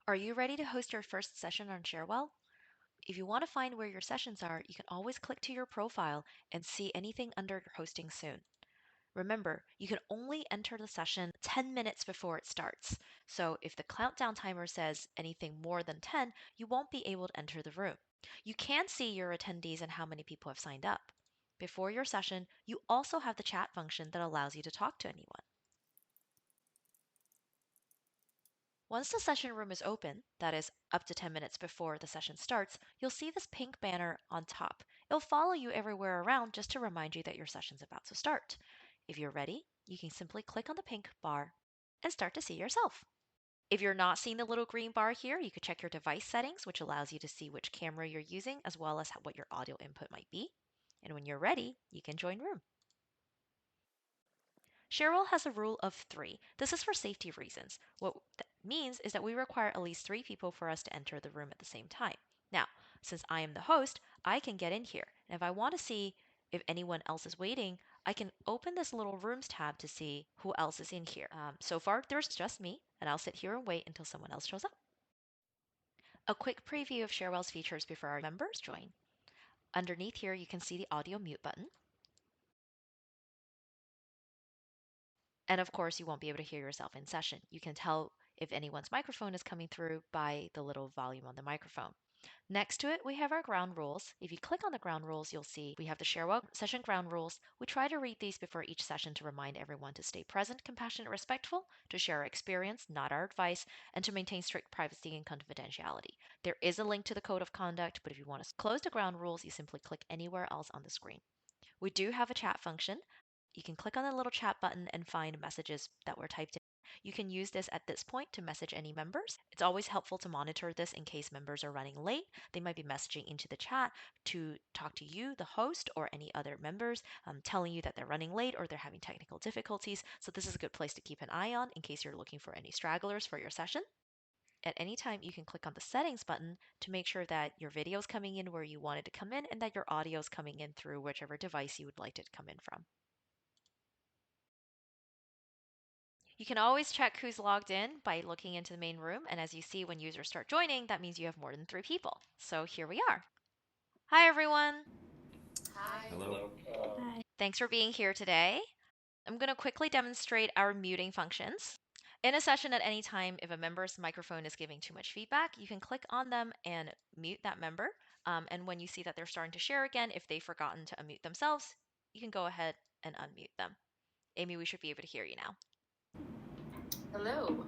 Are you ready to host your first session on ShareWell? If you want to find where your sessions are, you can always click to your profile and see anything under hosting soon. Remember, you can only enter the session 10 minutes before it starts. So if the countdown timer says anything more than 10, you won't be able to enter the room. You can see your attendees and how many people have signed up. Before your session, you also have the chat function that allows you to talk to anyone. Once the session room is open, that is up to 10 minutes before the session starts, you'll see this pink banner on top. It'll follow you everywhere around just to remind you that your session's about to start. If you're ready, you can simply click on the pink bar and start to see yourself. If you're not seeing the little green bar here, you could check your device settings, which allows you to see which camera you're using as well as what your audio input might be. And when you're ready, you can join room. ShareWell has a rule of 3. This is for safety reasons. What that means is that we require at least 3 people for us to enter the room at the same time. Now, since I am the host, I can get in here. And if I want to see if anyone else is waiting, I can open this little rooms tab to see who else is in here. So far, there's just me, and I'll sit here and wait until someone else shows up. A quick preview of ShareWell's features before our members join. Underneath here, you can see the audio mute button. And of course, you won't be able to hear yourself in session. You can tell if anyone's microphone is coming through by the little volume on the microphone. Next to it, we have our ground rules. If you click on the ground rules, you'll see we have the ShareWell session ground rules. We try to read these before each session to remind everyone to stay present, compassionate, respectful, to share our experience, not our advice, and to maintain strict privacy and confidentiality. There is a link to the code of conduct, but if you want to close the ground rules, you simply click anywhere else on the screen. We do have a chat function. You can click on the little chat button and find messages that were typed in. You can use this at this point to message any members. It's always helpful to monitor this in case members are running late. They might be messaging into the chat to talk to you, the host, or any other members, telling you that they're running late or they're having technical difficulties. So this is a good place to keep an eye on in case you're looking for any stragglers for your session. At any time, you can click on the settings button to make sure that your video is coming in where you want it to come in and that your audio is coming in through whichever device you would like it to come in from. You can always check who's logged in by looking into the main room, and as you see when users start joining, that means you have more than 3 people. So here we are. Hi everyone! Hi. Hello. Hi. Thanks for being here today. I'm going to quickly demonstrate our muting functions. In a session at any time, if a member's microphone is giving too much feedback, you can click on them and mute that member. And when you see that they're starting to share again, if they've forgotten to unmute themselves, you can go ahead and unmute them. Amy, we should be able to hear you now. Hello.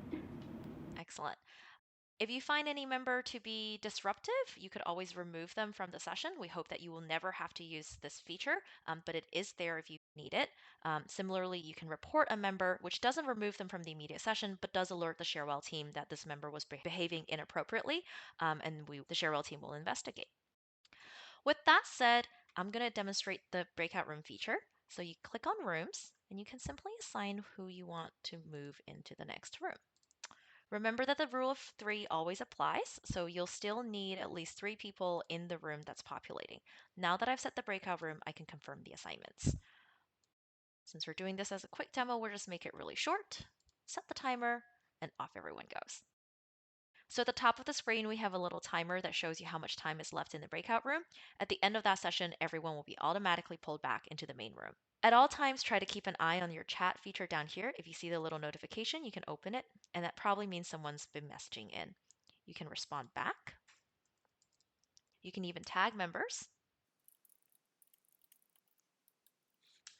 Excellent. If you find any member to be disruptive, you could always remove them from the session. We hope that you will never have to use this feature, but it is there if you need it. Similarly, you can report a member, which doesn't remove them from the immediate session, but does alert the ShareWell team that this member was behaving inappropriately, and the ShareWell team will investigate. With that said, I'm going to demonstrate the breakout room feature. So you click on rooms, and you can simply assign who you want to move into the next room. Remember that the rule of 3 always applies, so you'll still need at least 3 people in the room that's populating. Now that I've set the breakout room, I can confirm the assignments. Since we're doing this as a quick demo, we'll just make it really short, set the timer, and off everyone goes. So at the top of the screen, we have a little timer that shows you how much time is left in the breakout room. At the end of that session, everyone will be automatically pulled back into the main room. At all times, try to keep an eye on your chat feature down here. If you see the little notification, you can open it, and that probably means someone's been messaging in. You can respond back. You can even tag members.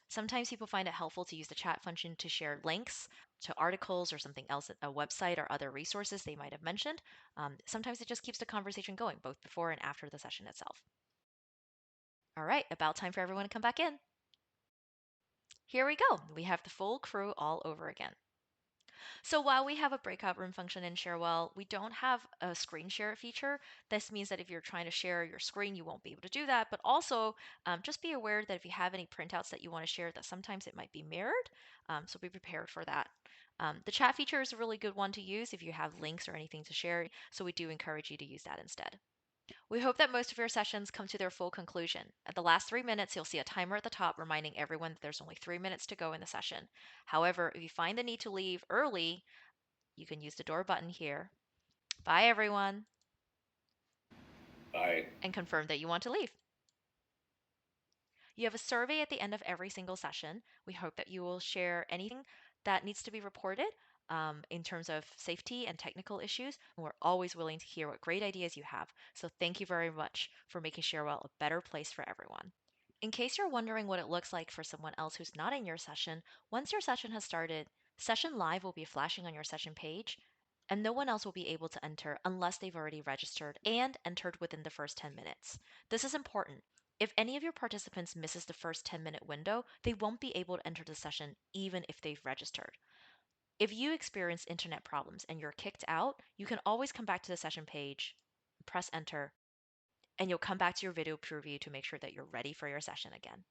Sometimes people find it helpful to use the chat function to share links to articles or something else, a website or other resources they might have mentioned. Sometimes it just keeps the conversation going, both before and after the session itself. All right, about time for everyone to come back in. Here we go. We have the full crew all over again. So while we have a breakout room function in ShareWell, we don't have a screen share feature. This means that if you're trying to share your screen, you won't be able to do that. But also, just be aware that if you have any printouts that you want to share, that sometimes it might be mirrored. So be prepared for that. The chat feature is a really good one to use if you have links or anything to share. So we do encourage you to use that instead. We hope that most of your sessions come to their full conclusion. At the last 3 minutes, you'll see a timer at the top reminding everyone that there's only 3 minutes to go in the session. However, if you find the need to leave early, you can use the door button here. Bye, everyone, Bye. and confirm that you want to leave. You have a survey at the end of every single session. We hope that you will share anything that needs to be reported in terms of safety and technical issues. We're always willing to hear what great ideas you have. So thank you very much for making ShareWell a better place for everyone. In case you're wondering what it looks like for someone else who's not in your session, once your session has started, Session Live will be flashing on your session page, and no one else will be able to enter unless they've already registered and entered within the first 10 minutes. This is important. If any of your participants misses the first 10-minute window, they won't be able to enter the session even if they've registered. If you experience internet problems and you're kicked out, you can always come back to the session page, press enter, and you'll come back to your video preview to make sure that you're ready for your session again.